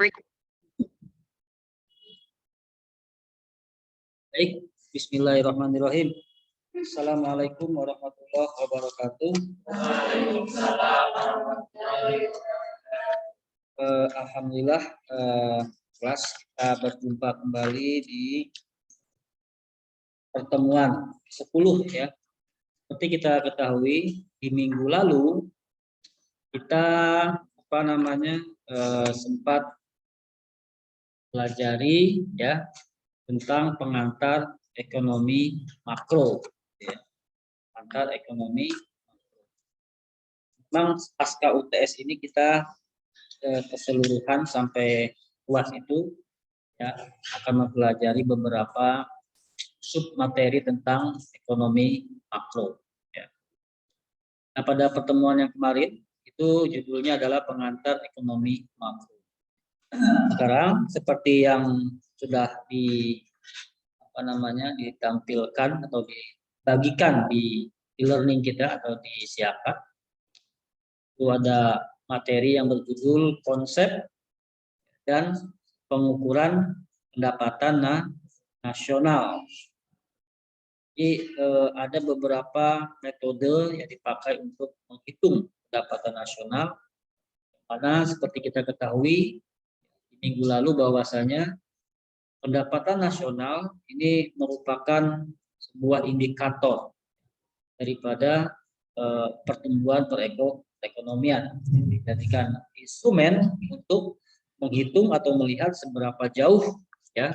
Baik, bismillahirrahmanirrahim. Assalamualaikum warahmatullahi wabarakatuh. Alhamdulillah, kelas kita berjumpa kembali di pertemuan 10 ya. Seperti kita ketahui di minggu lalu kita sempat pelajari ya tentang pengantar ekonomi makro ya. Pengantar ekonomi memang pasca UTS ini kita keseluruhan sampai luas itu ya akan mempelajari beberapa sub materi tentang ekonomi makro ya. Nah, pada pertemuan yang kemarin itu judulnya adalah pengantar ekonomi makro. Sekarang seperti yang sudah ditampilkan atau dibagikan di e-learning kita atau di Siapa, itu ada materi yang berjudul konsep dan pengukuran pendapatan nasional. Jadi ada beberapa metode yang dipakai untuk menghitung pendapatan nasional, karena seperti kita ketahui di minggu lalu bahwasanya pendapatan nasional ini merupakan sebuah indikator daripada pertumbuhan perekonomian, dijadikan instrumen untuk menghitung atau melihat seberapa jauh ya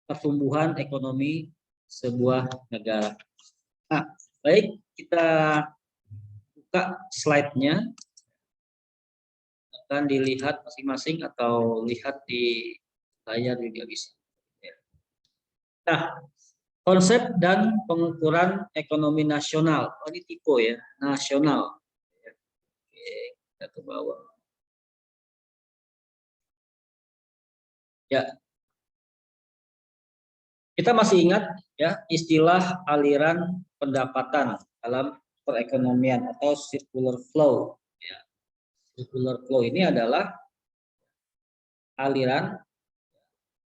pertumbuhan ekonomi sebuah negara. Nah, baik, kita buka slide-nya, akan dilihat masing-masing atau lihat di layar juga bisa. Nah, konsep dan pengukuran ekonomi nasional. Oh, ini tipe ya, nasional. Oke, kita ke bawah. Ya, kita masih ingat ya istilah aliran pendapatan dalam perekonomian atau circular flow. Ya. Circular flow ini adalah aliran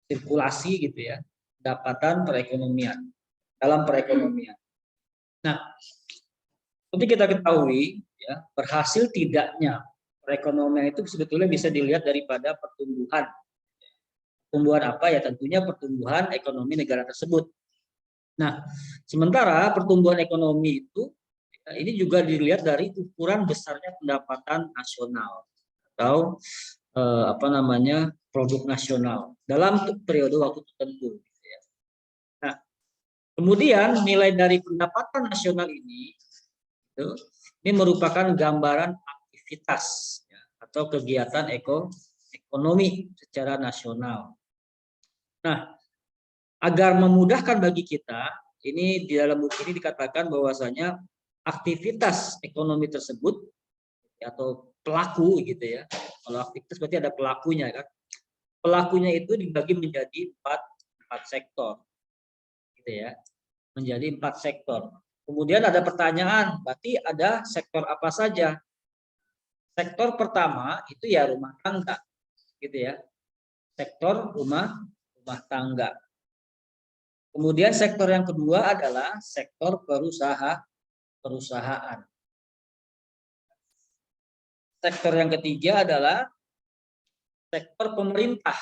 sirkulasi gitu ya, pendapatan perekonomian dalam perekonomian. Nah, seperti kita ketahui ya, berhasil tidaknya perekonomian itu sebetulnya bisa dilihat daripada pertumbuhan. Pertumbuhan apa ya? Tentunya pertumbuhan ekonomi negara tersebut. Nah, sementara pertumbuhan ekonomi itu ini juga dilihat dari ukuran besarnya pendapatan nasional atau produk nasional dalam periode waktu tertentu. Nah, kemudian nilai dari pendapatan nasional ini merupakan gambaran aktivitas ya, atau kegiatan ekonomi secara nasional. Nah, agar memudahkan bagi kita, ini di dalam buku ini dikatakan bahwasanya aktivitas ekonomi tersebut atau pelaku gitu ya. Kalau aktivitas berarti ada pelakunya kan. Pelakunya itu dibagi menjadi empat sektor. Gitu ya. Menjadi 4 sektor. Kemudian ada pertanyaan, berarti ada sektor apa saja? Sektor pertama itu ya rumah tangga. Gitu ya. Sektor rumah tangga. Kemudian sektor yang kedua adalah sektor perusahaan. Sektor yang ketiga adalah sektor pemerintah.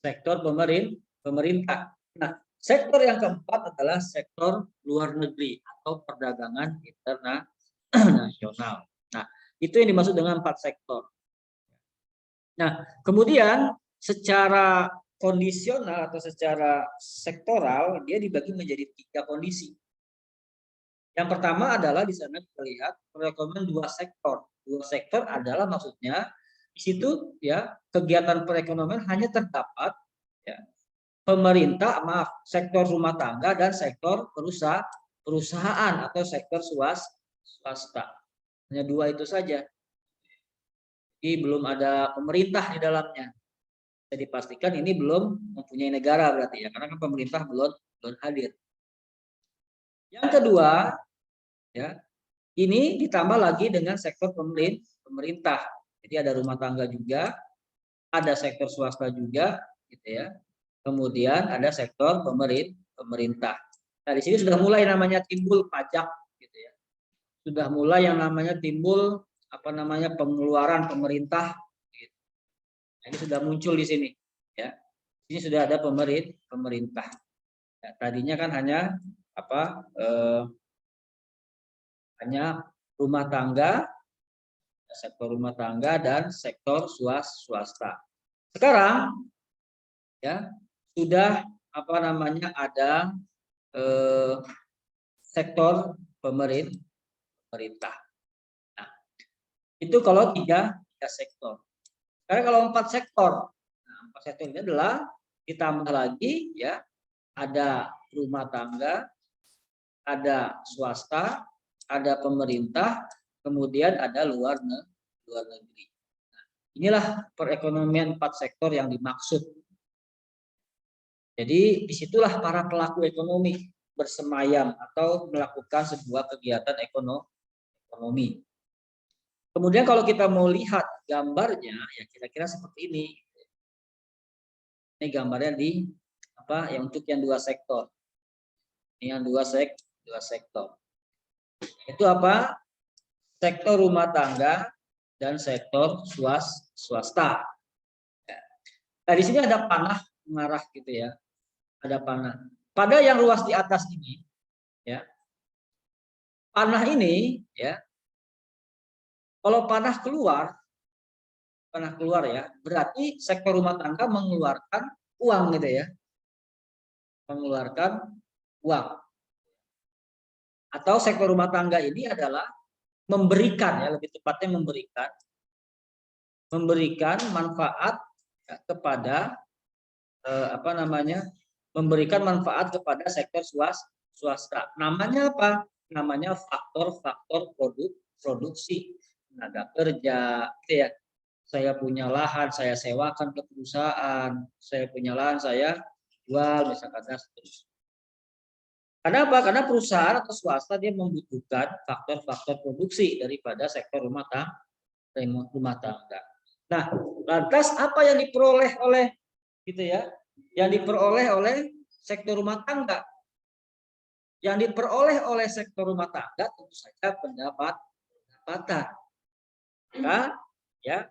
Sektor pemerintah. Nah, sektor yang keempat adalah sektor luar negeri atau perdagangan internasional. Nah, itu yang dimaksud dengan 4 sektor. Nah, kemudian secara kondisional atau secara sektoral dia dibagi menjadi 3 kondisi. Yang pertama adalah di sana kita lihat perekonomian 2 sektor. 2 sektor adalah maksudnya di situ ya kegiatan perekonomian hanya terdapat ya, sektor rumah tangga dan sektor perusahaan atau sektor swasta. Hanya 2 itu saja. Jadi belum ada pemerintah di dalamnya. Jadi pastikan ini belum mempunyai negara berarti ya, karena kan pemerintah belum hadir. Yang kedua, ya, ini ditambah lagi dengan sektor pemerintah. Jadi ada rumah tangga juga, ada sektor swasta juga, gitu ya. Kemudian ada sektor pemerintah. Nah, di sini sudah mulai namanya timbul pajak, gitu ya. Sudah mulai yang namanya timbul pengeluaran pemerintah. Gitu. Nah, ini sudah muncul di sini, ya. Ini sudah ada pemerintah. Ya, tadinya kan hanya hanya rumah tangga, sektor rumah tangga dan sektor swasta. Sekarang ya sudah ada sektor pemerintah. Nah, itu kalau tiga sektor. Karena kalau 4 sektor, nah 4 sektor ini adalah ditambah lagi ya ada rumah tangga, ada swasta, ada pemerintah, kemudian ada luar negeri. Nah, inilah perekonomian 4 sektor yang dimaksud. Jadi disitulah para pelaku ekonomi bersemayam atau melakukan sebuah kegiatan ekonomi. Kemudian kalau kita mau lihat gambarnya, ya kira-kira seperti ini. Ini gambarnya yang untuk yang 2 sektor. Ini yang dua sektor. Itu apa? Sektor rumah tangga dan sektor swasta. Nah, di sini ada panah mengarah gitu ya. Ada panah. Pada yang ruas di atas ini, ya. Panah ini, ya. Kalau panah keluar ya, berarti sektor rumah tangga mengeluarkan uang gitu ya. Mengeluarkan uang. Atau sektor rumah tangga ini adalah memberikan, ya lebih tepatnya memberikan manfaat ya, kepada memberikan manfaat kepada sektor swasta. Namanya apa? Namanya faktor-faktor produksi, tenaga kerja, gitu ya. Saya punya lahan, saya sewakan ke perusahaan, saya punya lahan, saya jual, misalkan seterusnya. Kenapa? Karena perusahaan atau swasta dia membutuhkan faktor-faktor produksi daripada sektor rumah tangga. Nah, lantas apa yang diperoleh oleh gitu ya? Yang diperoleh oleh sektor rumah tangga. Yang diperoleh oleh sektor rumah tangga tentu saja pendapatan. Maka ya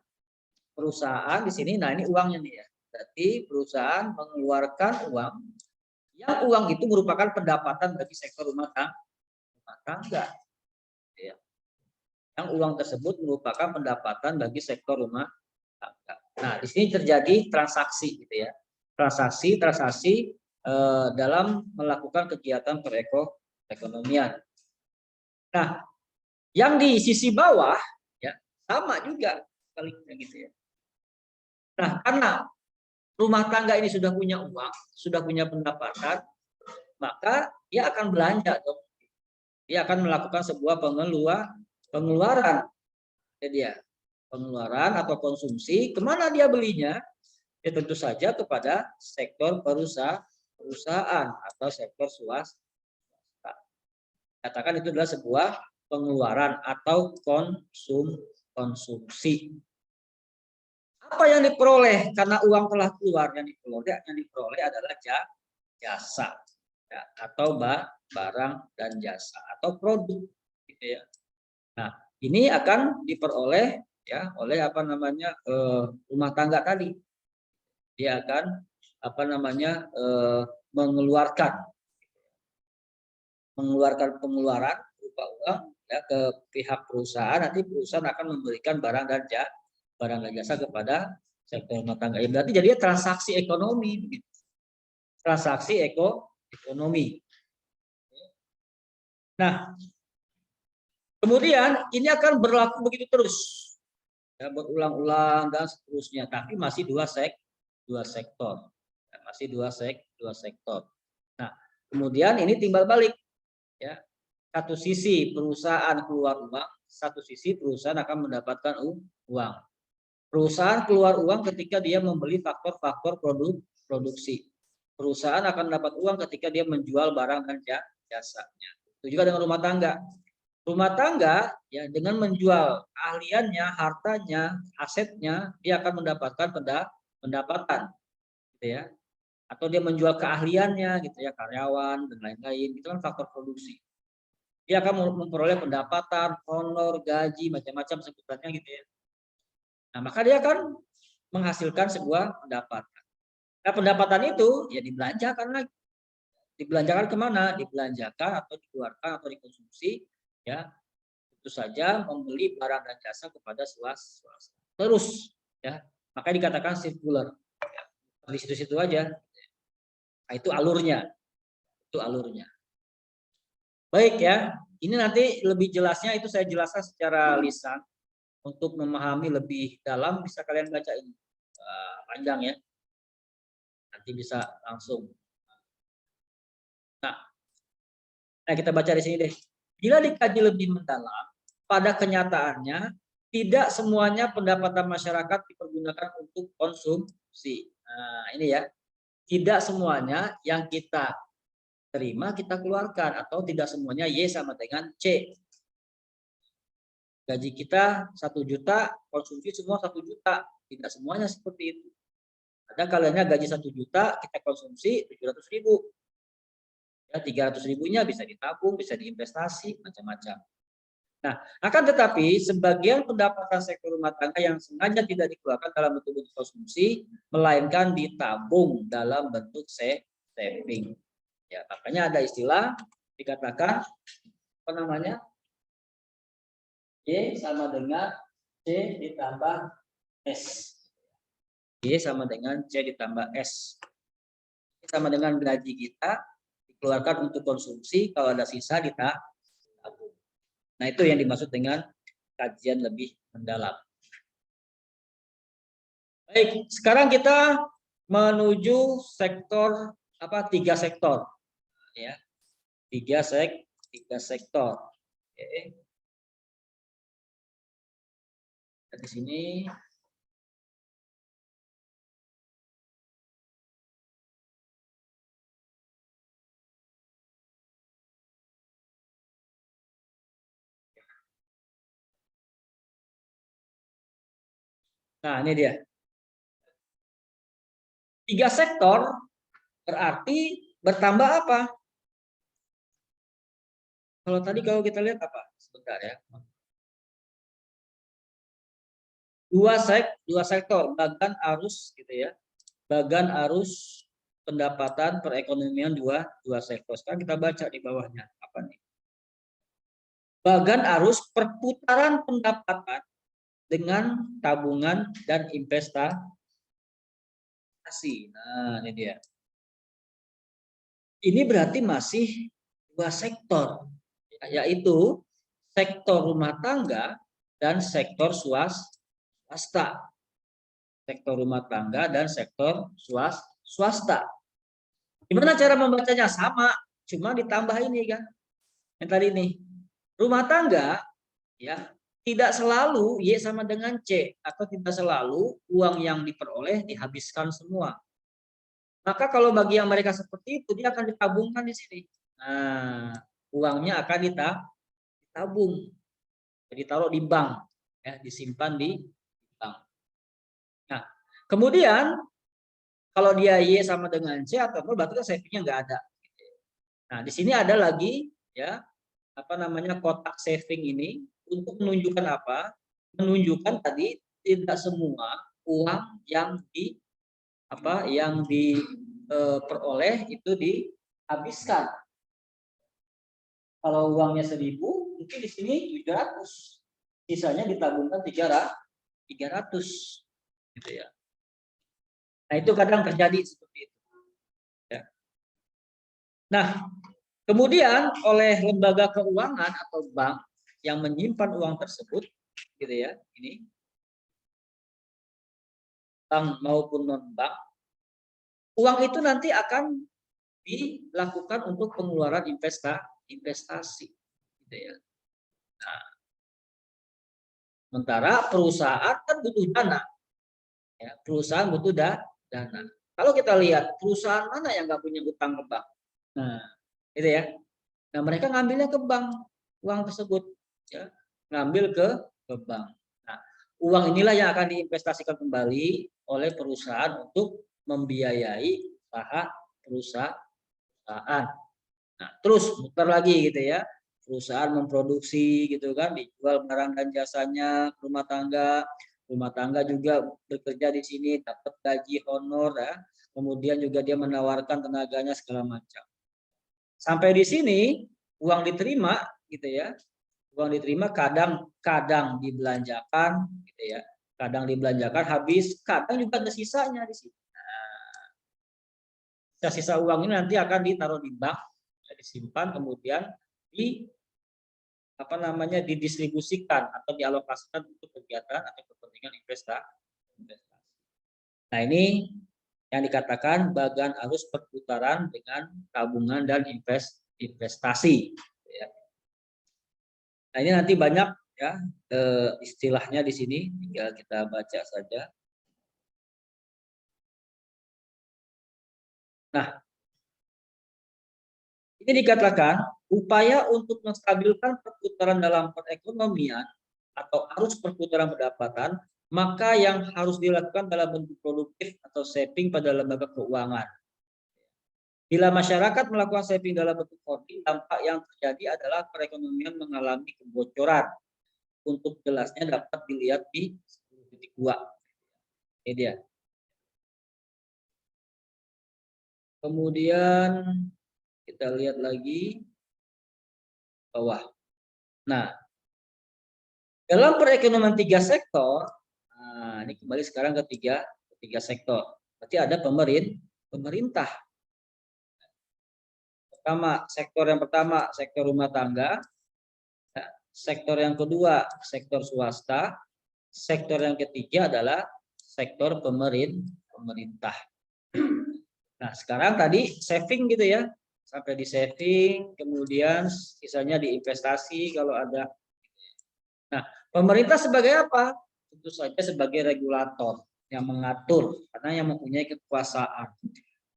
perusahaan di sini, nah ini uangnya nih ya. Berarti perusahaan mengeluarkan uang, yang uang itu merupakan pendapatan bagi sektor rumah tangga. Ya. Yang uang tersebut merupakan pendapatan bagi sektor rumah tangga. Nah, di sini terjadi transaksi gitu ya. Transaksi dalam melakukan kegiatan perekonomian. Nah, yang di sisi bawah ya sama juga sebaliknya gitu ya. Nah, karena rumah tangga ini sudah punya uang, sudah punya pendapatan, maka dia akan belanja dong. Dia akan melakukan sebuah pengeluaran. Dia pengeluaran atau konsumsi, kemana dia belinya? Ya tentu saja kepada sektor perusahaan atau sektor swasta. Katakan itu adalah sebuah pengeluaran atau konsumsi. Apa yang diperoleh karena uang telah keluar? Yang diperoleh adalah jasa ya, atau barang dan jasa atau produk gitu ya. Nah, ini akan diperoleh ya oleh rumah tangga tadi. Dia akan mengeluarkan pengeluaran berupa uang ya ke pihak perusahaan. Nanti perusahaan akan memberikan barang dan jasa kepada sektor rumah tangga. Berarti jadinya transaksi ekonomi. Transaksi ekonomi. Nah, kemudian ini akan berlaku begitu terus. Ya, berulang-ulang dan seterusnya. Tapi masih dua sektor. Ya, masih dua sektor. Nah, kemudian ini timbal balik. Ya, satu sisi perusahaan keluar uang, satu sisi perusahaan akan mendapatkan uang. Perusahaan keluar uang ketika dia membeli faktor-faktor produksi. Perusahaan akan mendapat uang ketika dia menjual barang dan jasanya. Itu juga dengan rumah tangga. Rumah tangga ya dengan menjual keahliannya, hartanya, asetnya, dia akan mendapatkan pendapatan, gitu ya. Atau dia menjual keahliannya, gitu ya, karyawan dan lain-lain. Itu kan faktor produksi. Dia akan memperoleh pendapatan, honor, gaji, macam-macam sebutannya, gitu ya. Nah, maka dia akan menghasilkan sebuah pendapatan. Nah, pendapatan itu ya dibelanjakan lagi. Dibelanjakan kemana? Dibelanjakan atau dikeluarkan atau dikonsumsi, ya tentu saja membeli barang dan jasa kepada swasta. Terus, ya makanya dikatakan sirkular. Ya, di situ-situ aja. Nah, itu alurnya. Itu alurnya. Baik ya, ini nanti lebih jelasnya itu saya jelaskan secara lisan. Untuk memahami lebih dalam bisa kalian baca ini. Panjang ya. Nanti bisa langsung. Nah, kita baca di sini deh. Bila dikaji lebih mendalam, pada kenyataannya tidak semuanya pendapatan masyarakat dipergunakan untuk konsumsi. Nah, ini ya. Tidak semuanya yang kita terima kita keluarkan atau tidak semuanya Y sama dengan C. Gaji kita 1 juta, konsumsi semua 1 juta. Tidak semuanya seperti itu. Ada kalanya gaji 1 juta, kita konsumsi 700.000. Ya, 300.000-nya bisa ditabung, bisa diinvestasi, macam-macam. Nah, akan tetapi sebagian pendapatan sektor rumah tangga yang sengaja tidak dikeluarkan dalam bentuk konsumsi, melainkan ditabung dalam bentuk saving. Ya, makanya ada istilah dikatakan apa namanya? Y sama dengan C ditambah S. Y sama dengan C ditambah S. Y sama dengan gaji kita dikeluarkan untuk konsumsi, kalau ada sisa ditabung. Nah, itu yang dimaksud dengan kajian lebih mendalam. Baik, sekarang kita menuju sektor apa? 3 sektor, ya. 3 sektor. Oke. Di sini. Nah, ini dia. 3 sektor berarti bertambah apa? Kalau kita lihat apa? Sebentar ya. Dua sektor, bagan arus gitu ya. Bagan arus pendapatan perekonomian dua sektor. Sekarang kita baca di bawahnya apa nih? Bagan arus perputaran pendapatan dengan tabungan dan investasi. Nah, ini dia. Ini berarti masih 2 sektor, yaitu sektor rumah tangga dan sektor swasta. Sektor rumah tangga dan sektor swasta. Gimana cara membacanya? Sama, cuma ditambah ini kan. Yang tadi nih. Rumah tangga ya tidak selalu Y sama dengan C atau tidak selalu uang yang diperoleh dihabiskan semua. Maka kalau bagi yang mereka seperti itu dia akan ditabungkan di sini. Nah, uangnya akan ditabung. Jadi taruh di bank ya, disimpan di bank. Nah, kemudian kalau dia Y sama dengan C atau berarti kan savingnya nggak ada. Nah, di sini ada lagi ya apa namanya kotak saving ini untuk menunjukkan apa? Menunjukkan tadi tidak semua uang yang diperoleh itu dihabiskan. Kalau uangnya 1.000, mungkin di sini 700. Sisanya ditabungkan 300 gitu ya. Nah, itu kadang terjadi seperti itu. Ya. Nah, kemudian oleh lembaga keuangan atau bank yang menyimpan uang tersebut, gitu ya, ini bank maupun non bank, uang itu nanti akan dilakukan untuk pengeluaran investasi, gitu ya. Nah, sementara perusahaan kan butuh dana, ya, perusahaan butuh dana. Kalau kita lihat perusahaan mana yang nggak punya utang ke bank, nah, gitu ya. Nah, mereka ngambilnya ke bank uang tersebut. ya, ngambil ke bank. Nah, uang inilah yang akan diinvestasikan kembali oleh perusahaan untuk membiayai usaha perusahaan. Nah, terus muter lagi gitu ya. Perusahaan memproduksi gitu kan, dijual barang dan jasanya ke rumah tangga. Rumah tangga juga bekerja di sini, dapat gaji honor ya. Kemudian juga dia menawarkan tenaganya segala macam. Sampai di sini uang diterima gitu ya. Uang diterima kadang dibelanjakan gitu ya. Kadang dibelanjakan habis, kadang juga ada sisanya di sini. Sisa uang ini nanti akan ditaruh di bank, disimpan, kemudian di didistribusikan atau dialokasikan untuk kegiatan atau kepentingan investasi. Nah, ini yang dikatakan bagian arus perputaran dengan tabungan dan investasi. Nah, ini nanti banyak ya istilahnya di sini, tinggal kita baca saja. Nah, ini dikatakan upaya untuk menstabilkan perputaran dalam perekonomian atau arus perputaran pendapatan, maka yang harus dilakukan dalam bentuk produktif atau saving pada lembaga keuangan. Bila masyarakat melakukan saving dalam bentuk holding, dampak yang terjadi adalah perekonomian mengalami kebocoran. Untuk jelasnya dapat dilihat di 10.2. Ini dia. Kemudian kita lihat lagi bawah. Nah, dalam perekonomian 3 sektor, nah ini kembali sekarang ke tiga sektor. Berarti ada pemerintah. Sektor yang pertama sektor rumah tangga, sektor yang kedua sektor swasta, sektor yang ketiga adalah sektor pemerintah. Nah, sekarang tadi saving gitu ya, sampai di saving, kemudian sisanya diinvestasi kalau ada. Nah, pemerintah sebagai apa? Tentu saja sebagai regulator yang mengatur, karena yang mempunyai kekuasaan.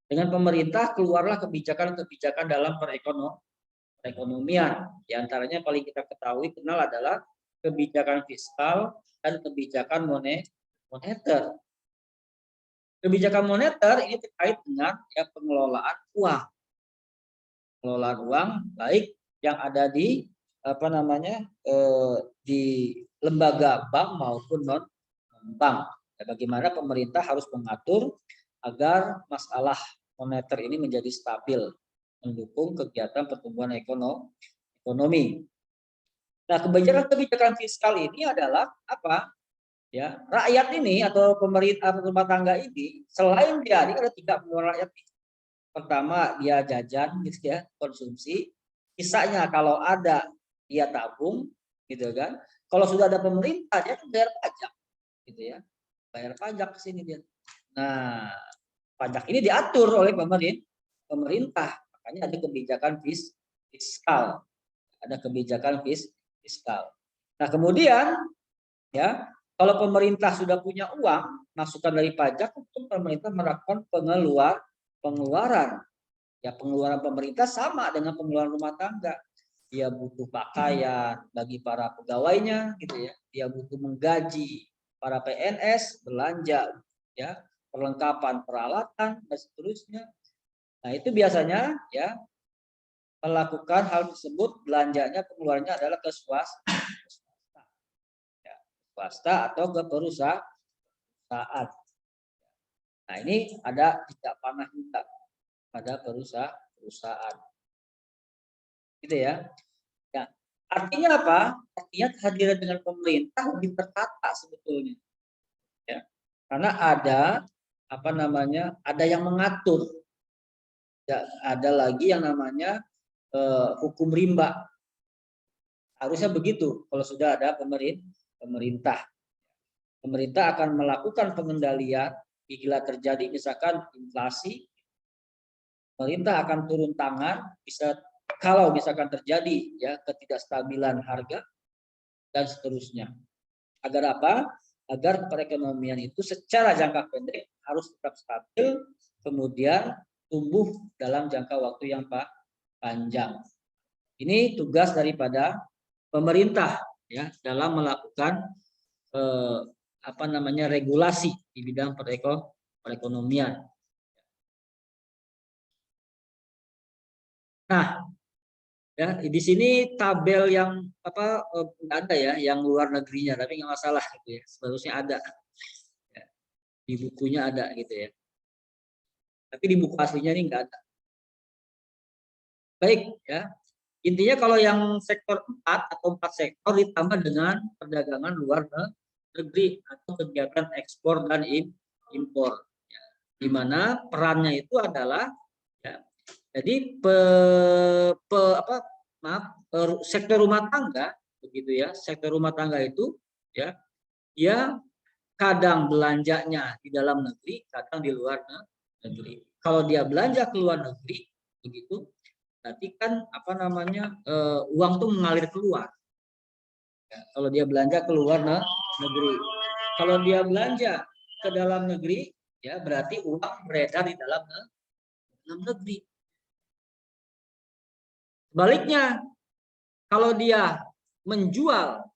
Dengan pemerintah keluarlah kebijakan-kebijakan dalam perekonomian. Di antaranya paling kita ketahui kenal adalah kebijakan fiskal dan kebijakan moneter. Kebijakan moneter ini terkait dengan ya pengelolaan uang. Pengelolaan uang baik yang ada di di lembaga bank maupun non bank. Ya, bagaimana pemerintah harus mengatur agar masalah moneter ini menjadi stabil, mendukung kegiatan pertumbuhan ekonomi. Nah, kebijakan fiskal ini adalah apa? Ya, rakyat ini atau pemerintah rumah tangga ini selain dia ada 3 pengeluaran rakyat. Pertama dia jajan gitu ya, konsumsi. Sisanya kalau ada dia tabung gitu kan. Kalau sudah ada pemerintah dia kan bayar pajak gitu ya. Bayar pajak ke sini dia. Nah, pajak ini diatur oleh pemerintah. Makanya ada kebijakan fiskal. Ada kebijakan fiskal. Nah, kemudian ya, kalau pemerintah sudah punya uang, masukan dari pajak, untuk pemerintah melakukan pengeluaran. Ya, pengeluaran pemerintah sama dengan pengeluaran rumah tangga. Dia butuh pakaian bagi para pegawainya, gitu ya. Dia butuh menggaji para PNS, belanja, ya, perlengkapan peralatan dan seterusnya. Nah, itu biasanya ya melakukan hal tersebut, belanjanya pengeluarannya adalah ke swasta. Swasta atau ke perusahaan. Nah, ini ada tidak panah juga pada perusahaan. Gitu ya. Ya. Artinya apa? Artinya kehadiran dengan pemerintah lebih tertata sebetulnya. Ya. Karena ada ada yang mengatur. Ya, ada lagi yang namanya hukum rimba. Harusnya begitu kalau sudah ada pemerintah. Pemerintah akan melakukan pengendalian bila terjadi misalkan inflasi, pemerintah akan turun tangan bisa kalau misalkan terjadi ya ketidakstabilan harga dan seterusnya. Agar apa? Agar perekonomian itu secara jangka pendek harus tetap stabil, kemudian tumbuh dalam jangka waktu yang panjang. Ini tugas daripada pemerintah ya dalam melakukan regulasi di bidang perekonomian. Nah, ya di sini tabel yang nggak ada ya, yang luar negerinya, tapi nggak masalah gitu ya. Seharusnya ada ya, di bukunya ada gitu ya. Tapi di buku aslinya ini nggak ada. Baik ya. Intinya kalau yang sektor 4 atau 4 sektor ditambah dengan perdagangan luar negeri atau kegiatan ekspor dan impor. Ya, di mana perannya itu adalah ya, jadi sektor rumah tangga begitu ya. Sektor rumah tangga itu ya dia kadang belanjanya di dalam negeri, kadang di luar negeri. Kalau dia belanja ke luar negeri begitu, berarti kan uang tuh mengalir keluar. Ya, kalau dia belanja ke luar negeri. Kalau dia belanja ke dalam negeri, ya berarti uang beredar di dalam negeri. Sebaliknya, kalau dia menjual,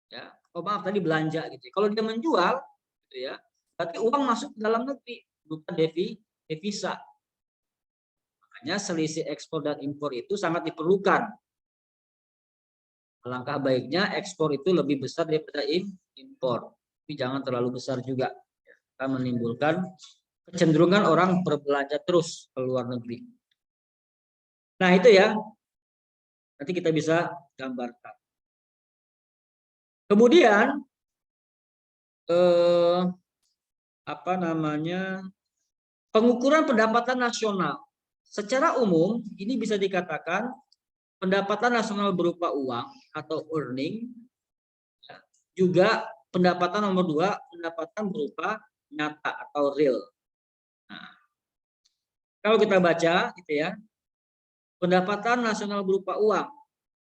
ya, tadi belanja gitu. Kalau dia menjual, gitu ya, berarti uang masuk ke dalam negeri, bukan devisa. Makanya selisih ekspor dan impor itu sangat diperlukan. Alangkah baiknya ekspor itu lebih besar daripada impor, tapi jangan terlalu besar juga, akan menimbulkan kecenderungan orang berbelanja terus ke luar negeri. Nah itu ya, nanti kita bisa gambarkan. Kemudian pengukuran pendapatan nasional. Secara umum ini bisa dikatakan pendapatan nasional berupa uang atau earning, juga pendapatan nomor 2, pendapatan berupa nyata atau real. Nah, kalau kita baca gitu ya, pendapatan nasional berupa uang,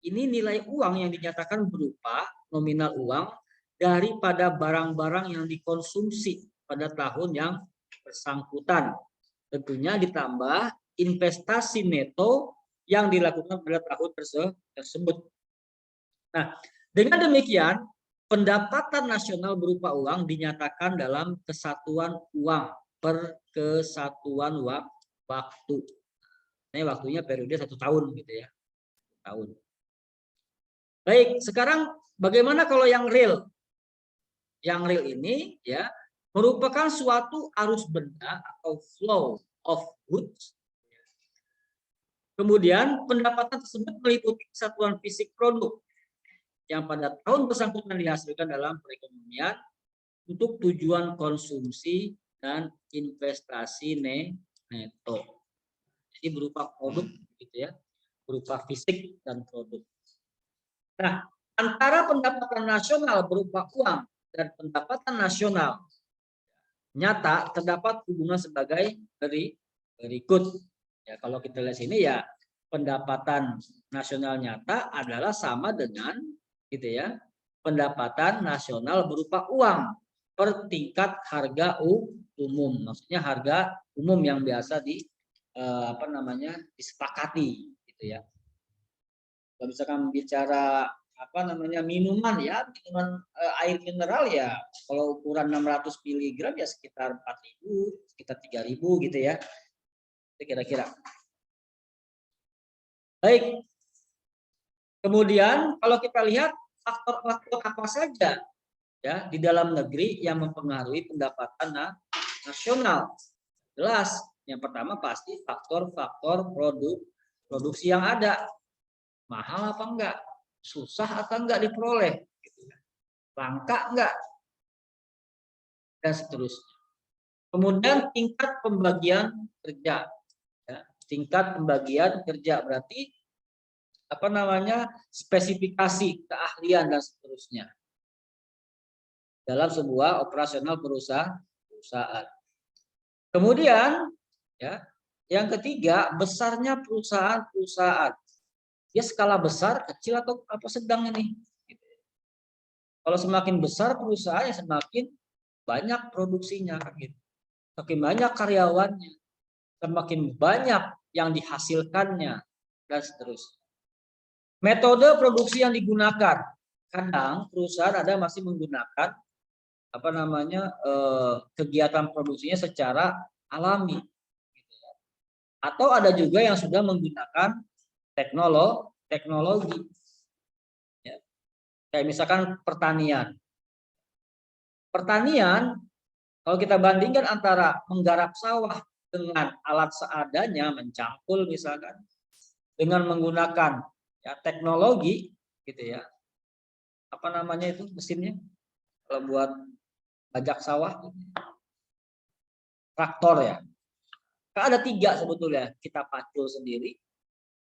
ini nilai uang yang dinyatakan berupa nominal uang daripada barang-barang yang dikonsumsi pada tahun yang bersangkutan. Tentunya ditambah investasi neto yang dilakukan pada tahun tersebut. Nah, dengan demikian, pendapatan nasional berupa uang dinyatakan dalam kesatuan uang per kesatuan waktu. Ini waktunya periode 1 tahun gitu ya. Tahun. Baik, sekarang bagaimana kalau yang real? Yang real ini ya merupakan suatu arus benda atau flow of goods. Kemudian pendapatan tersebut meliputi kesatuan fisik produk yang pada tahun bersangkutan dihasilkan dalam perekonomian untuk tujuan konsumsi dan investasi neto. Jadi berupa produk gitu ya, berupa fisik dan produk. Nah, antara pendapatan nasional berupa uang dan pendapatan nasional nyata terdapat hubungan sebagai berikut. Ya, kalau kita lihat sini ya pendapatan nasional nyata adalah sama dengan gitu ya pendapatan nasional berupa uang per tingkat harga umum. Maksudnya harga umum yang biasa disepakati gitu ya. Kalau misalkan bicara minuman ya, minuman air mineral ya, kalau ukuran 600 mg ya sekitar 4.000, sekitar 3.000 gitu ya. Itu kira-kira. Baik. Kemudian kalau kita lihat faktor-faktor apa saja ya di dalam negeri yang mempengaruhi pendapatan nasional. Jelas, yang pertama pasti faktor-faktor produksi yang ada. Mahal apa enggak? Susah atau enggak diperoleh? Langka enggak? Dan seterusnya. Kemudian tingkat pembagian kerja. Ya, tingkat pembagian kerja berarti spesifikasi keahlian dan seterusnya dalam sebuah operasional perusahaan. Kemudian ya, yang ketiga besarnya perusahaan. Dia skala besar, kecil atau apa sedang ini. Kalau semakin besar perusahaan, semakin banyak produksinya, gitu. Semakin banyak karyawannya, semakin banyak yang dihasilkannya dan seterusnya. Metode produksi yang digunakan, kadang perusahaan ada masih menggunakan apa namanya kegiatan produksinya secara alami, atau ada juga yang sudah menggunakan teknologi, ya. Kayak misalkan pertanian. Kalau kita bandingkan antara menggarap sawah dengan alat seadanya, mencangkul misalkan, dengan menggunakan ya teknologi, gitu ya. Apa namanya itu mesinnya? Kalau buat bajak sawah, traktor ya. Kan ada 3 sebetulnya. Kita pacul sendiri,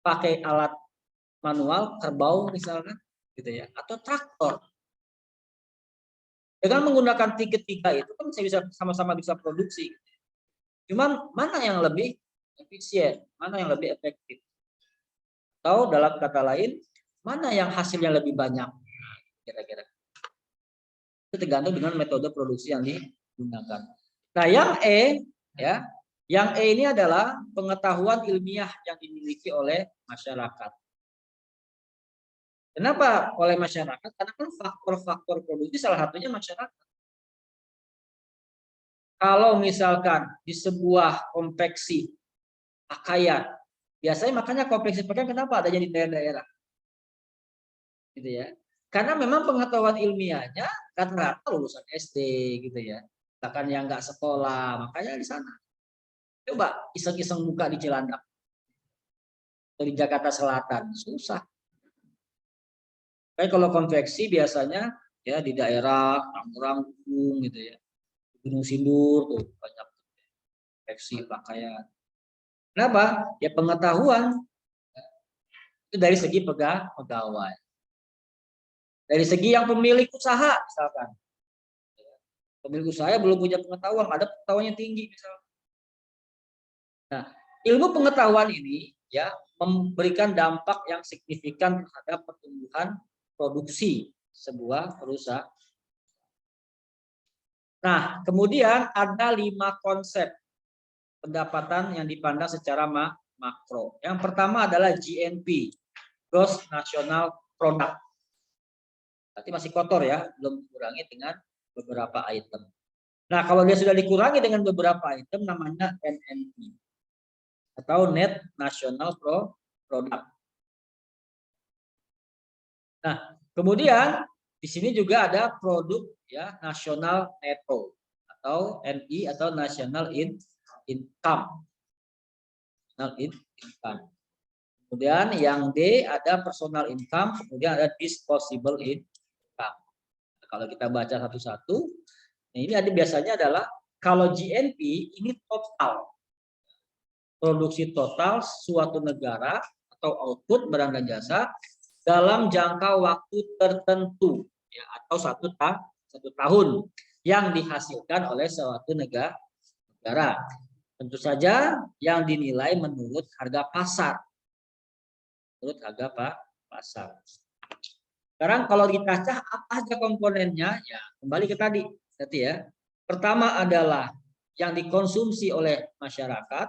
pakai alat manual, kerbau misalkan, gitu ya, atau traktor. Dengan menggunakan tiga itu kan saya bisa sama-sama bisa produksi. Cuman mana yang lebih efisien, mana yang lebih efektif? Atau dalam kata lain, mana yang hasilnya lebih banyak? Kira-kira. Itu tergantung dengan metode produksi yang digunakan. Nah, yang ya, yang E ini adalah pengetahuan ilmiah yang dimiliki oleh masyarakat. Kenapa oleh masyarakat? Karena kan faktor-faktor produksi salah satunya masyarakat. Kalau misalkan di sebuah konveksi pakaian, biasanya makanya konveksi pakaian kenapa ada di daerah-daerah, gitu ya? Karena memang pengetahuan ilmiahnya rata-rata lulusan SD, gitu ya. Bahkan yang nggak sekolah, makanya di sana. Coba iseng-iseng buka di Cilandak atau di Jakarta Selatan, susah. Kayak kalau konveksi biasanya ya di daerah Ranggung gitu ya, Gunung Sindur tuh banyak konveksi pakaian. Kenapa? Ya pengetahuan itu dari segi pegawai. Dari segi yang pemilik usaha misalkan, pemilik usaha belum punya pengetahuan, ada pengetahuannya tinggi misalkan. Nah, ilmu pengetahuan ini ya memberikan dampak yang signifikan terhadap pertumbuhan produksi sebuah perusahaan. Nah, kemudian ada 5 konsep pendapatan yang dipandang secara makro. Yang pertama adalah GNP, Gross National Product. Berarti masih kotor ya, belum dikurangi dengan beberapa item. Nah, kalau dia sudah dikurangi dengan beberapa item namanya NNP atau Net National Product. Nah, kemudian di sini juga ada produk ya nasional neto atau NI atau National Income. National Income. Kemudian yang D ada personal income, kemudian ada disposable income. Kalau kita baca satu-satu, nah ini ada biasanya adalah kalau GNP ini total produksi total suatu negara atau output barang dan jasa dalam jangka waktu tertentu ya, atau satu tahun yang dihasilkan oleh suatu negara. Tentu saja yang dinilai menurut harga pasar. Menurut harga pasar. Sekarang kalau kita apa aja komponennya, ya kembali ke tadi ya. Pertama adalah yang dikonsumsi oleh masyarakat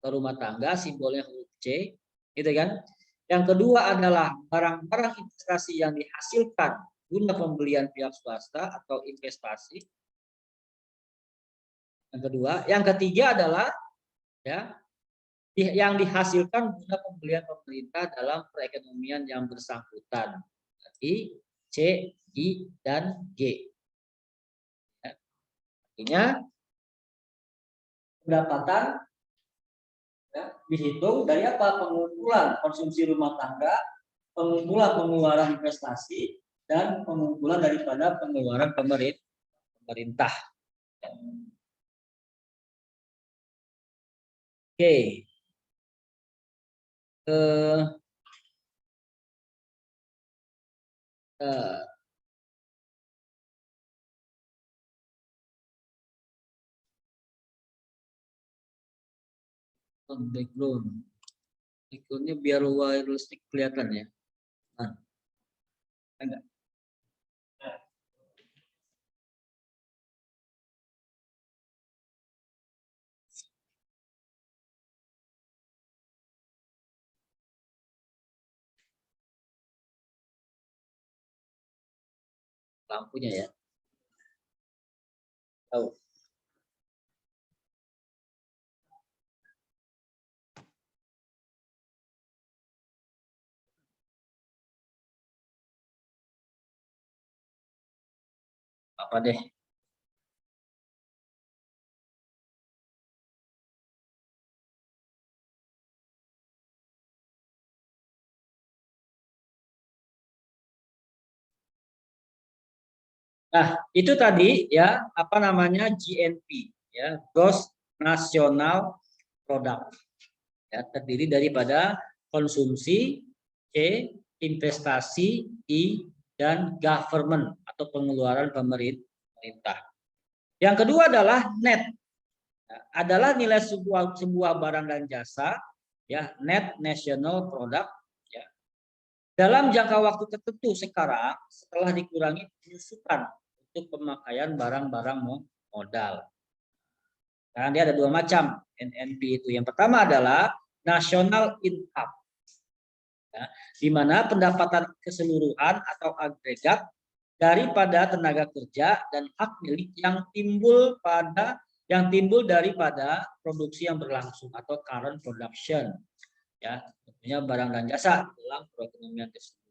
atau rumah tangga, simbolnya huruf C, gitu kan? Yang kedua adalah barang-barang investasi yang dihasilkan guna pembelian pihak swasta atau investasi. Yang kedua, yang ketiga adalah ya yang dihasilkan guna pembelian pemerintah dalam perekonomian yang bersangkutan. Berarti C, I, dan G. Ya. Artinya pendapatan ya, dihitung dari apa? Pengumpulan konsumsi rumah tangga, pengumpulan pengeluaran investasi, dan pengumpulan daripada pengeluaran pemerintah. Oke. Eh, backgroundnya biar wireless kelihatan ya. Nah, enggak. lampunya ya. Tahu. Apa deh? Nah, itu tadi ya, apa namanya, GNP ya, Gross National Product. Ya, terdiri daripada konsumsi, C, investasi, I, dan government atau pengeluaran pemerintah. Yang kedua adalah net, ya, adalah nilai sebuah barang dan jasa, ya, net national product, ya, dalam jangka waktu tertentu sekarang setelah dikurangi penyusutan untuk pemakaian barang-barang modal. Karena dia ada dua macam NNP itu. Yang pertama adalah national income, ya, di mana pendapatan keseluruhan atau agregat daripada tenaga kerja dan hak milik yang timbul daripada produksi yang berlangsung atau current production, ya, tentunya barang dan jasa dalam perekonomian tersebut.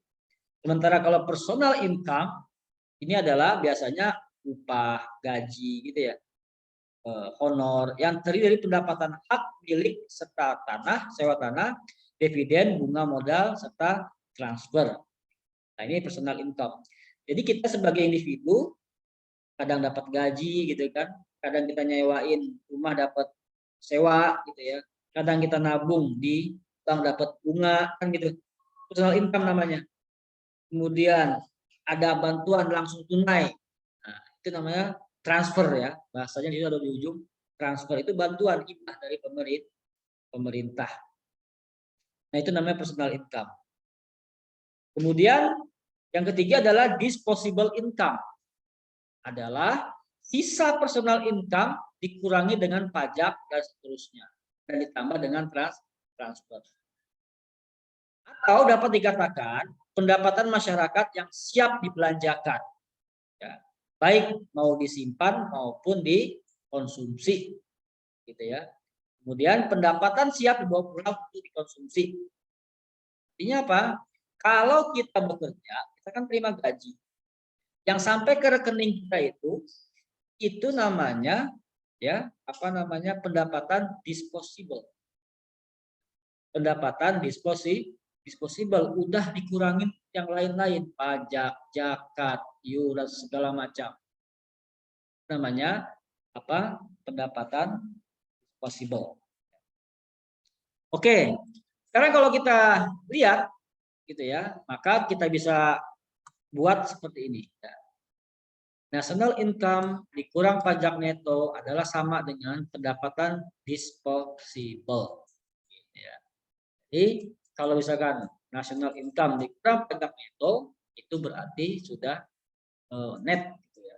Sementara kalau personal income ini adalah biasanya upah, gaji gitu ya, honor yang terdiri dari pendapatan hak milik serta tanah, sewa tanah, dividen, bunga modal serta transfer. Nah, ini personal income. Jadi kita sebagai individu kadang dapat gaji gitu kan, kadang kita nyewain rumah dapat sewa gitu ya, kadang kita nabung di bank dapat bunga kan gitu. Personal income namanya. Kemudian ada bantuan langsung tunai. Nah, itu namanya transfer ya. Bahasanya itu ada di ujung. Transfer itu bantuan hibah dari pemerintah. Nah, itu namanya personal income. Kemudian yang ketiga adalah disposable income. Adalah sisa personal income dikurangi dengan pajak dan seterusnya dan ditambah dengan transfer. Atau dapat dikatakan pendapatan masyarakat yang siap dibelanjakan, ya, baik mau disimpan maupun dikonsumsi, gitu ya. Kemudian pendapatan siap dibawa pulang untuk dikonsumsi. Artinya apa? Kalau kita bekerja, kita kan terima gaji. Yang sampai ke rekening kita itu namanya ya, apa namanya, pendapatan disposable. Pendapatan disposable udah dikurangin yang lain-lain, pajak, zakat, iuran segala macam. Namanya apa? Pendapatan disposable. Oke. Sekarang kalau kita lihat gitu ya, maka kita bisa buat seperti ini. National income dikurang pajak neto adalah sama dengan pendapatan disposable. Ya. Jadi kalau misalkan national income dikurang pajak neto, itu berarti sudah net. Gitu ya.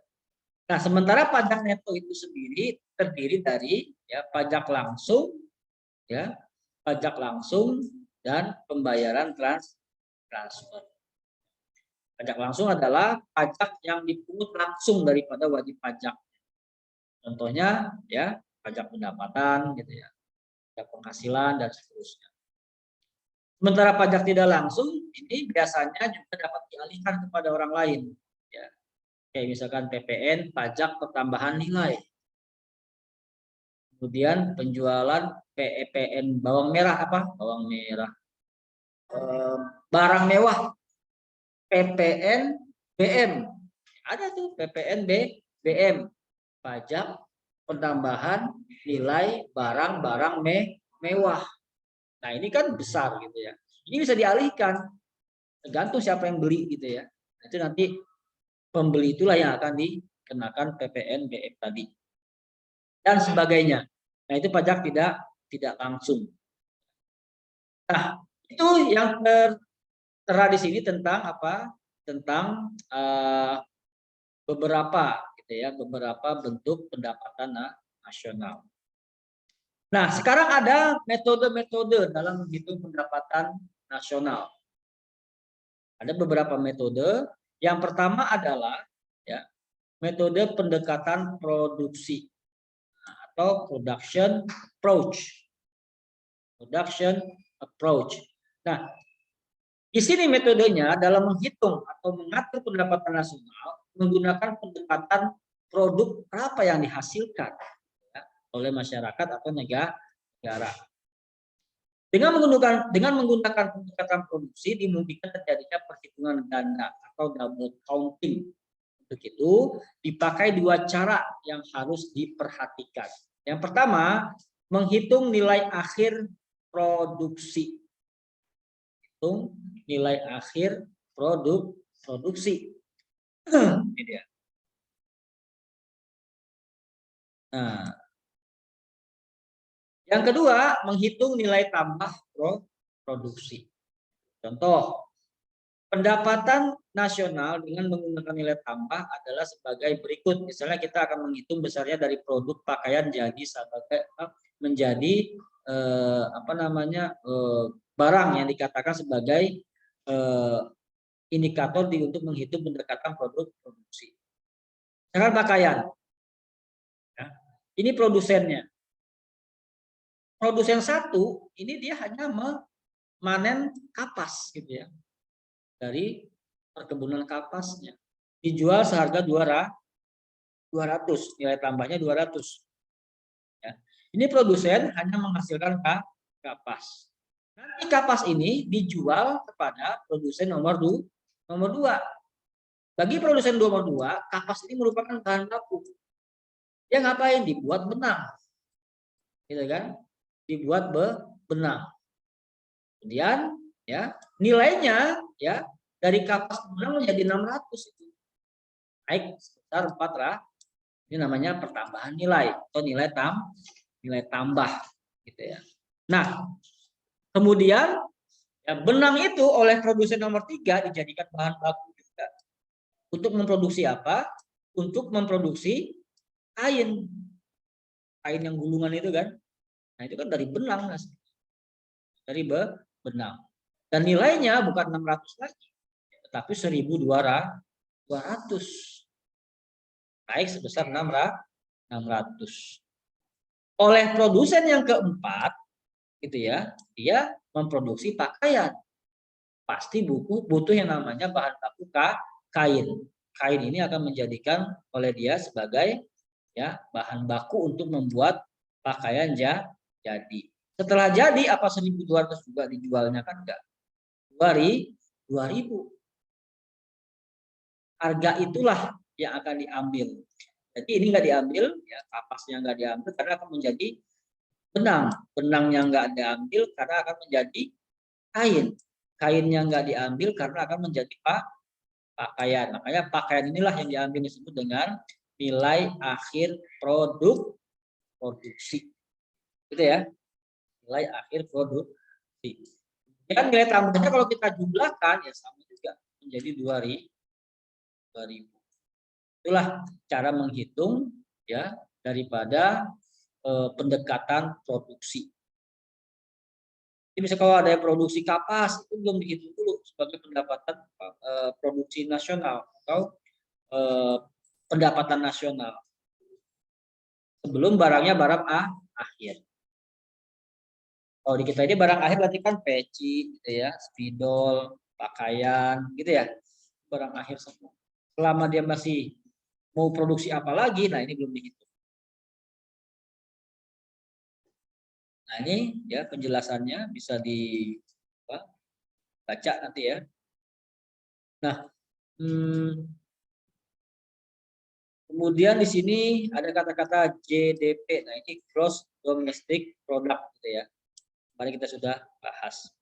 Nah, sementara pajak neto itu sendiri terdiri dari ya pajak langsung, ya, pajak langsung dan pembayaran transfer. Pajak langsung adalah pajak yang dipungut langsung daripada wajib pajak. Contohnya ya pajak pendapatan gitu ya, pajak penghasilan dan seterusnya. Sementara pajak tidak langsung ini biasanya juga dapat dialihkan kepada orang lain, ya. Kayak misalkan PPN, pajak pertambahan nilai. Kemudian penjualan PEPN bawang merah apa? Bawang merah. Barang mewah PPN BM. Ada tuh PPN BM. Pajak penambahan nilai barang-barang mewah. Nah, ini kan besar gitu ya. Ini bisa dialihkan. Tergantung siapa yang beli gitu ya. Itu nanti pembeli itulah yang akan dikenakan PPN BM tadi. Dan sebagainya. Nah, itu pajak tidak langsung. Nah, itu yang tertera di sini tentang apa? Tentang beberapa gitu ya, beberapa bentuk pendapatan nasional. Nah, sekarang ada metode-metode dalam menghitung pendapatan nasional. Ada beberapa metode. Yang pertama adalah metode pendekatan produksi atau production approach. Production approach. Nah, di sini metodenya dalam menghitung atau mengatur pendapatan nasional menggunakan pendekatan produk apa yang dihasilkan ya, oleh masyarakat atau negara. Dengan menggunakan pendekatan produksi dimungkinkan terjadinya perhitungan ganda atau double counting. Untuk itu dipakai dua cara yang harus diperhatikan. Yang pertama, menghitung nilai akhir produksi. Hitung nilai akhir produksi. Ini dia. Nah, yang kedua, menghitung nilai tambah produksi. Contoh, pendapatan nasional dengan menggunakan nilai tambah adalah sebagai berikut. Misalnya kita akan menghitung besarnya dari produk pakaian jadi menjadi barang yang dikatakan sebagai indikator untuk menghitung pendekatan produk produksi. Misalkan pakaian, ya, ini produsennya. Produsen satu ini dia hanya memanen kapas gitu ya. Dari perkebunan kapasnya dijual seharga 200, nilai tambahnya 200 ya. Ini produsen hanya menghasilkan kapas. Nanti kapas ini dijual kepada produsen nomor 2. Bagi produsen nomor 2, kapas ini merupakan bahan baku. Dia ngapain? Dibuat benang, gitu kan? Dibuat benang. Kemudian ya nilainya ya dari kapas benang menjadi 600 itu naik sebesar 400. Ini namanya pertambahan nilai atau nilai tambah gitu ya. Nah, kemudian ya, benang itu oleh produsen nomor 3 dijadikan bahan baku juga. Untuk memproduksi apa? Untuk memproduksi kain. Kain yang gulungan itu kan. Nah, itu kan dari benang. Dari benang. Dan nilainya bukan 600 lagi, tetapi 1.200. Naik sebesar 600. Oleh produsen yang keempat, gitu ya, dia memproduksi pakaian. Pasti butuh yang namanya bahan baku kain. Kain ini akan menjadikan oleh dia sebagai ya bahan baku untuk membuat pakaian jadi. Setelah jadi apa 1.200 juga dijualnya kan enggak? 2.000. Harga itulah yang akan diambil. Jadi ini nggak diambil, ya kapasnya nggak diambil karena akan menjadi benang. Benangnya nggak diambil karena akan menjadi kain. Kainnya nggak diambil karena akan menjadi pakaian. Makanya pakaian inilah yang diambil disebut dengan nilai akhir produksi. Gitu ya. Nilai akhir produksi. Dan nilai tambahnya kalau kita jumlahkan ya sama juga menjadi 2.000. Itulah cara menghitung ya daripada pendekatan produksi. Jadi misalnya kalau ada yang produksi kapas itu belum dihitung dulu sebagai pendapatan produksi nasional atau pendapatan nasional. Sebelum barangnya barang akhir. Kalau di kita ini barang akhir berarti kan peci gitu ya, spidol, pakaian gitu ya. Barang akhir semua. Selama dia masih mau produksi apa lagi, nah ini belum dihitung. Nah ini ya penjelasannya bisa dibaca nanti ya. Nah, kemudian di sini ada kata-kata GDP. Nah ini Gross Domestic Product gitu ya. Kemarin kita sudah bahas.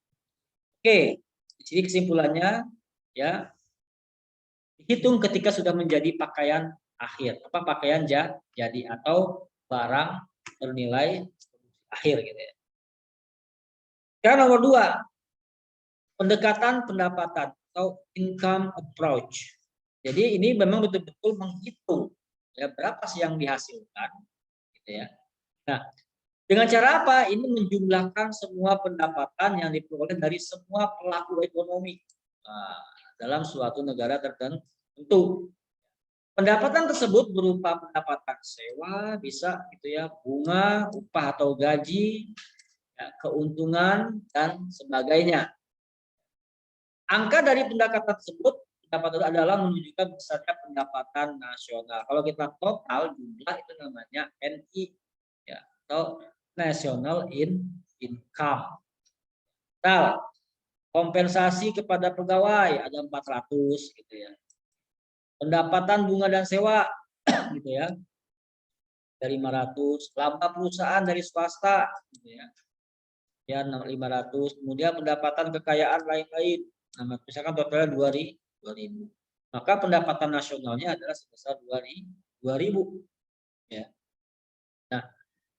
Oke, di sini kesimpulannya ya dihitung ketika sudah menjadi pakaian akhir, pakaian jadi atau barang bernilai akhir gitu ya. Yang nomor 2, pendekatan pendapatan atau income approach. Jadi ini memang betul-betul menghitung ya berapa sih yang dihasilkan gitu ya. Nah, dengan cara apa? Ini menjumlahkan semua pendapatan yang diperoleh dari semua pelaku ekonomi dalam suatu negara tertentu. Pendapatan tersebut berupa pendapatan sewa, bisa gitu ya, bunga, upah atau gaji, ya, keuntungan dan sebagainya. Angka dari pendapatan tersebut pendapatan adalah menunjukkan besarnya pendapatan nasional. Kalau kita total jumlah itu namanya NI, ya, atau National Income. Total kompensasi kepada pegawai ada 400 gitu ya. Pendapatan bunga dan sewa gitu ya, dari 500, laba perusahaan dari swasta gitu ya. Ya 500, kemudian pendapatan kekayaan lain-lain. Nah, misalkan totalnya 2.000. Maka pendapatan nasionalnya adalah sebesar 2.000 ya. Nah,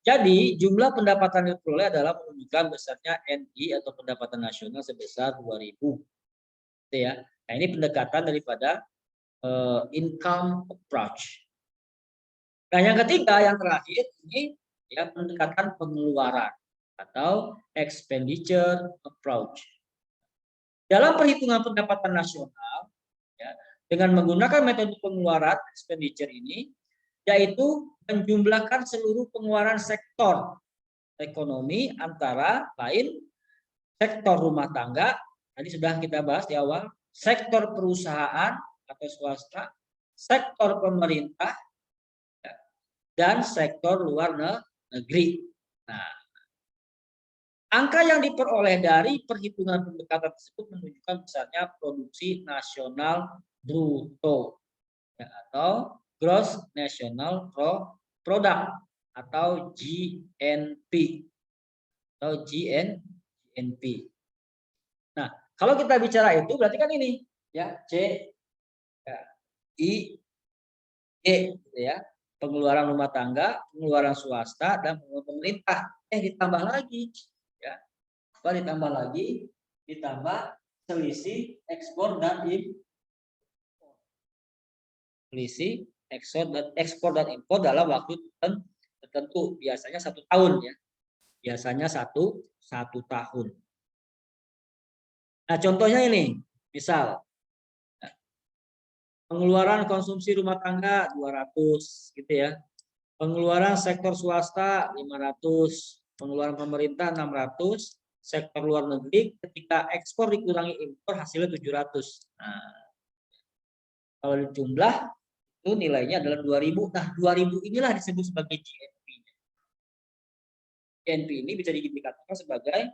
jadi jumlah pendapatan yang diperoleh adalah menunjukkan besarnya NI atau pendapatan nasional sebesar 2.000. Gitu ya. Nah, ini pendekatan daripada income approach. Nah, yang ketiga, yang terakhir ini ya pendekatan pengeluaran atau expenditure approach. Dalam perhitungan pendapatan nasional, ya, dengan menggunakan metode pengeluaran expenditure ini, yaitu menjumlahkan seluruh pengeluaran sektor ekonomi antara lain sektor rumah tangga, tadi sudah kita bahas di awal, sektor perusahaan atau swasta, sektor pemerintah, dan sektor luar negeri. Nah, angka yang diperoleh dari perhitungan pendekatan tersebut menunjukkan besarnya produksi nasional bruto ya, atau gross national product atau GNP atau GNP. Nah, kalau kita bicara itu berarti kan ini ya C ya, I G gitu ya. Pengeluaran rumah tangga, pengeluaran swasta, dan pengeluaran pemerintah. Ditambah lagi, ya, ditambah lagi, ditambah selisih ekspor dan impor. Selisih ekspor dan impor dalam waktu tertentu, biasanya 1 tahun ya, biasanya satu tahun. Nah, contohnya ini, misal pengeluaran konsumsi rumah tangga 200 gitu ya. Pengeluaran sektor swasta 500, pengeluaran pemerintah 600, sektor luar negeri ketika ekspor dikurangi impor hasilnya 700. Nah, kalau dijumlah itu nilainya adalah 2000. Nah, 2000 inilah disebut sebagai GNP. GNP ini bisa dikatakan sebagai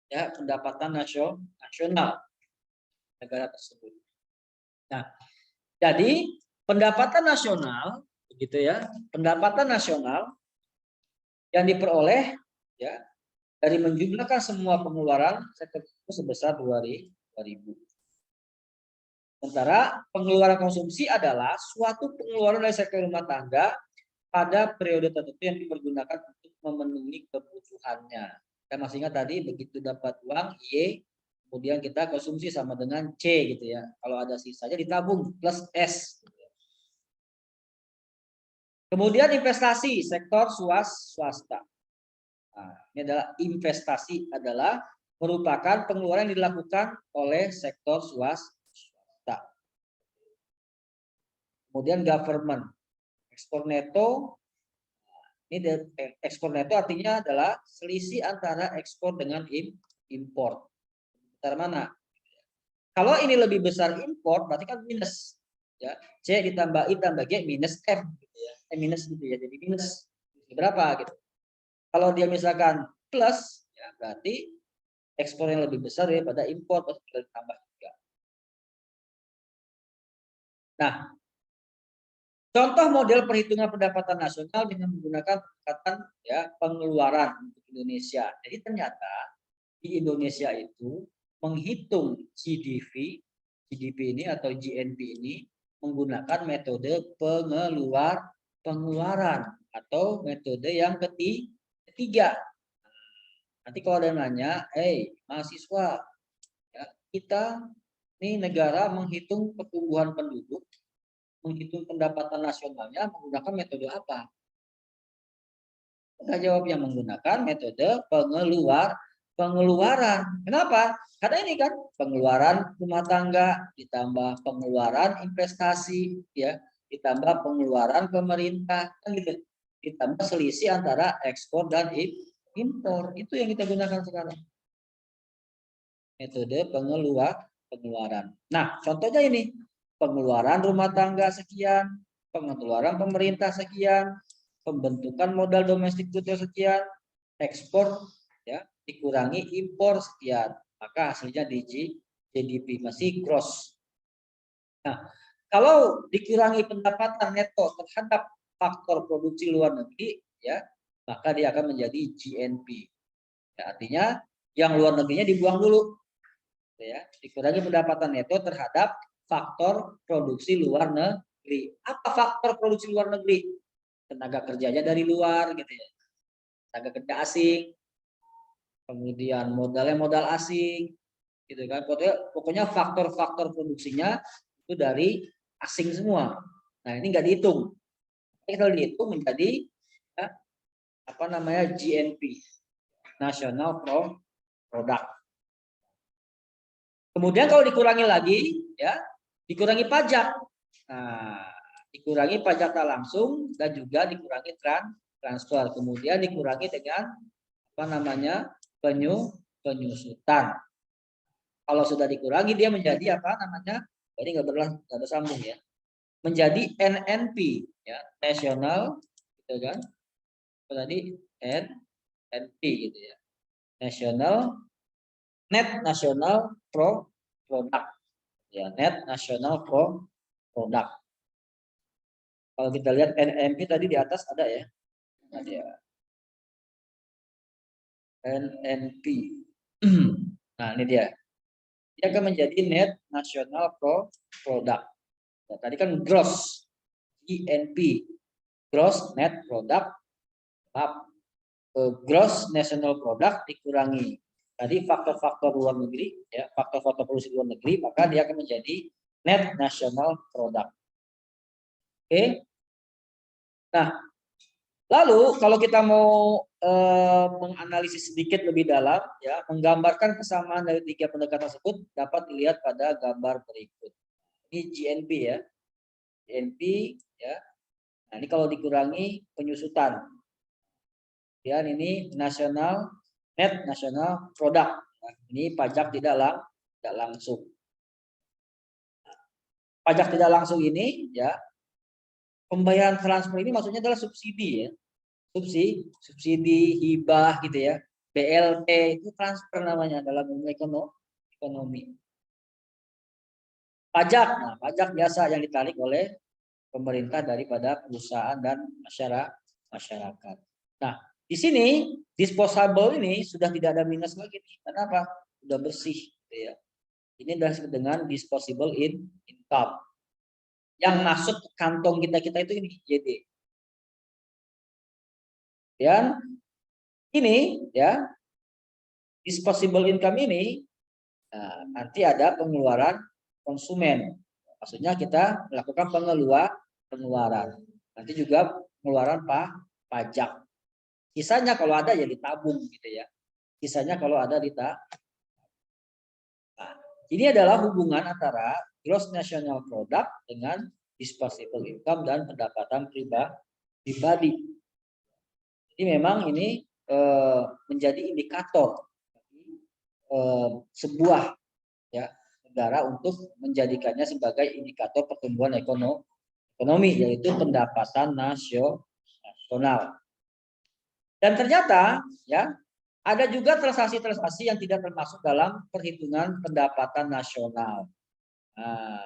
ya pendapatan nasional negara tersebut. Nah, jadi pendapatan nasional begitu ya, pendapatan nasional yang diperoleh ya dari menjumlahkan semua pengeluaran sektor itu sebesar 2.000. Sementara pengeluaran konsumsi adalah suatu pengeluaran dari sektor rumah tangga pada periode tertentu yang dipergunakan untuk memenuhi kebutuhannya. Kita masih ingat tadi begitu dapat uang Y, kemudian kita konsumsi sama dengan C gitu ya. Kalau ada sisanya ditabung plus S. Kemudian investasi sektor swasta. Nah, ini adalah investasi adalah merupakan pengeluaran yang dilakukan oleh sektor swasta. Kemudian government, ekspor neto. Ini ekspor neto artinya adalah selisih antara ekspor dengan impor. Besar mana? Kalau ini lebih besar impor, berarti kan minus. Ya, C ditambah I tambah G minus F, gitu ya. Minus gitu ya, jadi minus berapa gitu. Kalau dia misalkan plus, ya berarti ekspor yang lebih besar daripada impor, pasti ditambah juga. Nah, contoh model perhitungan pendapatan nasional dengan menggunakan pendekatan ya pengeluaran untuk Indonesia. Jadi ternyata di Indonesia itu menghitung GDP ini atau GNP ini menggunakan metode pengeluaran atau metode yang ketiga. Nanti kalau ada yang nanya, mahasiswa, ya, kita ini negara menghitung pertumbuhan penduduk, menghitung pendapatan nasionalnya menggunakan metode apa? Kita jawab yang menggunakan metode pengeluaran. pengeluaran. Kenapa? Karena ini kan pengeluaran rumah tangga ditambah pengeluaran investasi, ya, ditambah pengeluaran pemerintah, kan gitu. Ditambah selisih antara ekspor dan impor. Itu yang kita gunakan sekarang. Metode pengeluaran. Nah, contohnya ini, pengeluaran rumah tangga sekian, pengeluaran pemerintah sekian, pembentukan modal domestik bruto sekian, ekspor ya dikurangi impor sekian, maka hasilnya di GDP masih gross. Nah, kalau dikurangi pendapatan neto terhadap faktor produksi luar negeri, ya, maka dia akan menjadi GNP. Ya, artinya yang luar negerinya dibuang dulu, ya, dikurangi pendapatan neto terhadap faktor produksi luar negeri. Apa faktor produksi luar negeri? Tenaga kerjanya dari luar, gitu ya, tenaga kerja asing, kemudian modalnya modal asing, gitu kan. Pokoknya faktor-faktor produksinya itu dari asing semua. Nah, ini nggak dihitung. Kalau dihitung menjadi ya, apa namanya, GNP, National Product. Kemudian kalau dikurangi lagi, ya, dikurangi pajak. Nah, dikurangi pajak tak langsung dan juga dikurangi transfer. Kemudian dikurangi dengan apa namanya, penyusutan. Kalau sudah dikurangi dia menjadi apa namanya? Ini nggak bersambung ya. Menjadi NNP, ya, nasional, gitu kan? Tadi NNP gitu ya. National Net National Product, ya, Net National Product. Kalau kita lihat NNP tadi di atas ada ya, ada ya. NNP. Nah, ini dia. Dia akan menjadi Net National Product. Nah, tadi kan gross, GNP, gross net product, gross national product dikurangi tadi faktor-faktor luar negeri, ya, faktor-faktor produksi luar negeri, maka dia akan menjadi net national product. Oke. Nah, lalu kalau kita mau menganalisis sedikit lebih dalam, ya, menggambarkan kesamaan dari tiga pendekatan tersebut dapat dilihat pada gambar berikut. Ini GNP ya, GNP ya. Nah, ini kalau dikurangi penyusutan, ya, ini nasional net nasional product. Nah, ini pajak tidak langsung. Pajak tidak langsung ini, ya, pembayaran transfer ini maksudnya adalah subsidi, ya, subsidi hibah gitu ya, BLT itu transfer namanya dalam ilmu ekonomi. Pajak, nah, pajak biasa yang ditarik oleh pemerintah daripada perusahaan dan masyarakat. Nah, di sini disposable ini sudah tidak ada minus lagi nih. Kenapa? Sudah bersih, gitu ya. Ini disebut dengan disposable income. Yang masuk ke kantong kita itu ini JD. Dan ini ya, disposable income ini nanti ada pengeluaran konsumen. Maksudnya kita melakukan pengeluaran. Nanti juga pengeluaran pajak. Sisanya kalau ada ya ditabung gitu ya. Sisanya kalau ada ditabung. Nah, ini adalah hubungan antara gross national product dengan disposable income dan pendapatan pribadi. Jadi memang ini menjadi indikator sebuah, ya, negara untuk menjadikannya sebagai indikator pertumbuhan ekonomi, yaitu pendapatan nasional. Dan ternyata, ya, ada juga transaksi-transaksi yang tidak termasuk dalam perhitungan pendapatan nasional. Nah,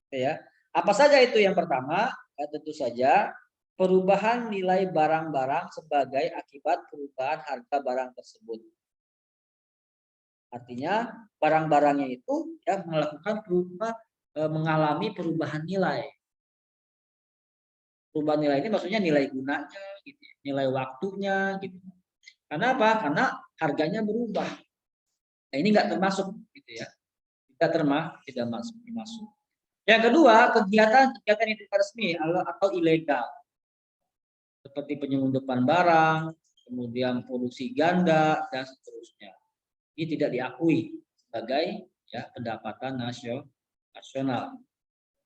ya, apa saja itu? Yang pertama, tentu saja perubahan nilai barang-barang sebagai akibat perubahan harga barang tersebut. Artinya barang-barangnya itu ya mengalami perubahan nilai. Perubahan nilai ini maksudnya nilai gunanya, gitu, nilai waktunya, gitu. Karena apa? Karena harganya berubah. Nah, ini nggak termasuk, gitu ya. Tidak termasuk. Yang kedua, kegiatan yang tidak resmi atau ilegal, seperti penyelundupan barang, kemudian produksi ganda dan seterusnya. ini tidak diakui sebagai ya pendapatan nasional.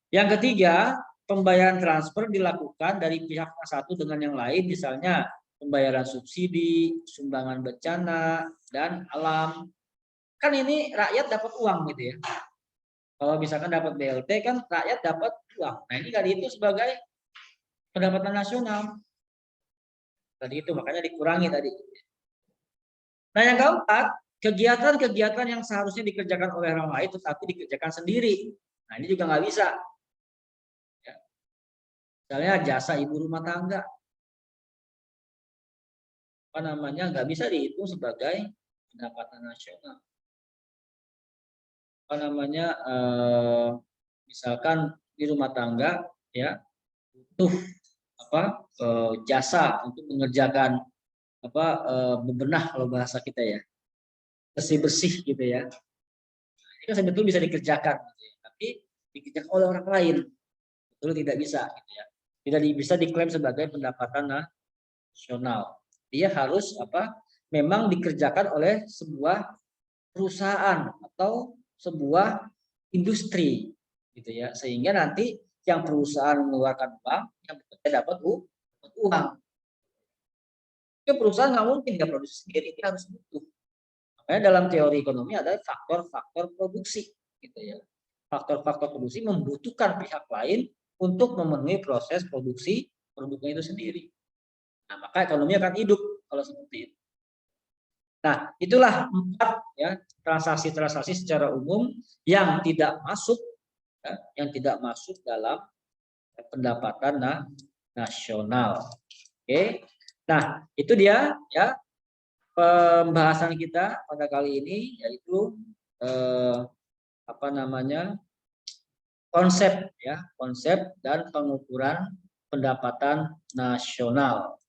Yang ketiga, pembayaran transfer dilakukan dari pihak satu dengan yang lain, misalnya pembayaran subsidi, sumbangan bencana, dan alam. Kan ini rakyat dapat uang gitu ya. Kalau misalkan dapat BLT kan rakyat dapat uang. Nah ini nggak dihitung sebagai pendapatan nasional. Tadi itu makanya dikurangi tadi. Nah yang keempat, kegiatan-kegiatan yang seharusnya dikerjakan oleh orang lain tetapi dikerjakan sendiri. Nah ini juga nggak bisa. Ya. Misalnya jasa ibu rumah tangga, apa namanya, nggak bisa dihitung sebagai pendapatan nasional. Apa namanya, misalkan di rumah tangga ya butuh apa jasa untuk mengerjakan apa bebenah kalau bahasa kita ya, bersih-bersih gitu ya. Ini kan sebetulnya bisa dikerjakan gitu ya, tapi dikerjakan oleh orang lain. Betul tidak bisa gitu ya. Tidak bisa diklaim sebagai pendapatan nasional. Dia harus apa? Memang dikerjakan oleh sebuah perusahaan atau sebuah industri gitu ya. Sehingga nanti yang perusahaan mengeluarkan uang, yang bekerja dapat uang. Itu perusahaan nggak mungkin nggak produksi sendiri, dia harus butuh. Makanya dalam teori ekonomi ada faktor-faktor produksi gitu ya. Faktor-faktor produksi membutuhkan pihak lain untuk memenuhi proses produksi produknya itu sendiri. Nah, maka ekonomi akan hidup kalau seperti itu. Nah, itulah 4 ya transaksi-transaksi secara umum yang tidak masuk ya, yang tidak masuk dalam pendapatan nasional. Oke. Nah, itu dia ya pembahasan kita pada kali ini, yaitu apa namanya, konsep dan pengukuran pendapatan nasional.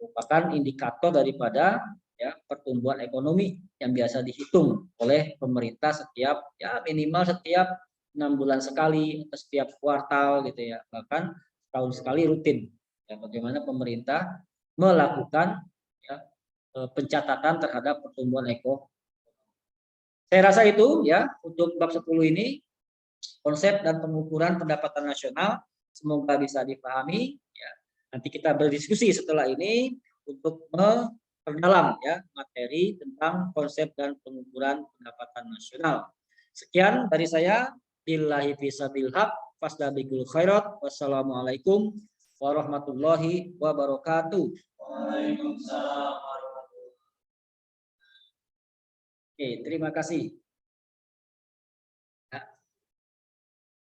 Merupakan indikator daripada ya pertumbuhan ekonomi yang biasa dihitung oleh pemerintah setiap ya minimal setiap 6 bulan sekali atau setiap kuartal gitu ya, bahkan tahun sekali rutin ya, bagaimana pemerintah melakukan ya pencatatan terhadap pertumbuhan ekonomi. Saya rasa itu ya untuk bab 10 ini, konsep dan pengukuran pendapatan nasional, semoga bisa dipahami ya. Nanti kita berdiskusi setelah ini untuk memperdalam ya materi tentang konsep dan pengukuran pendapatan nasional. Sekian dari saya. Billahi fisabilil haq, fasdabiqul khairat. Wassalamualaikum warahmatullahi wabarakatuh. Waalaikumsalam warahmatullahi wabarakatuh. Oke, terima kasih.